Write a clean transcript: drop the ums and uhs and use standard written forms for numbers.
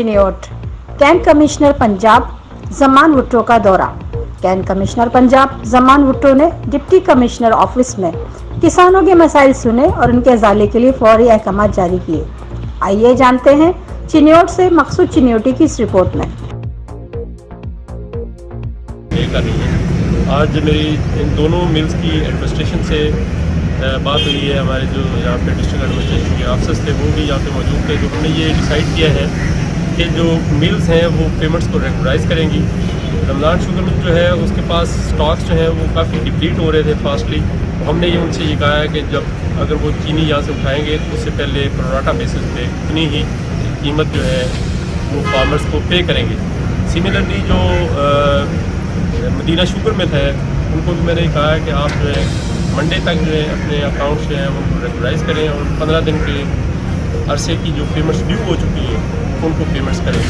Chiniot. Cantt commissioner Punjab Zaman Bhutto का दौरा। Cantt commissioner Punjab Zaman Bhutto ने डिप्टी कमिश्नर ऑफिस में किसानों के मसाइल सुने और उनके इजाले के लिए फौरी अहकाम जारी किए। आइए जानते हैं चिन्योट से मकसूद चिन्योटी की इस रिपोर्ट में। कर रही है। आज मेरी इन दोनों मिल्स की एडमिनिस्ट्रेशन से बात हुई है। हमारे जो यहाँ पे डिस्ट्रिक्ट एडमिनिस्ट्रेशन के ऑफिसर्स थे वो भी यहाँ पे मौजूद थे। तो हमने ये डिसाइड किया है कि जो मिल्स हैं वो पेमेंट्स को रेगुलराइज करेंगी। रमज़ान शुगर मिल जो है उसके पास स्टॉक्स जो हैं वो काफ़ी डिप्लीट हो रहे थे फास्टली। तो हमने ये उनसे ये कहा है कि जब अगर वो चीनी यहाँ से उठाएँगे तो उससे पहले प्रोराटा बेसिस पे उतनी ही कीमत जो है वो फार्मर्स को पे करेंगे। सिमिलरली जो मदीना शुगर मिल है उनको भी मैंने कहा है कि आप जो है मंडे तक जो है अपने अकाउंट्स जो हैं उनको रेगुलराइज करें और 15 दिन के अरसे की जो पेमेंट्स ड्यू हो चुकी हैं उनको पेमेंट्स करें।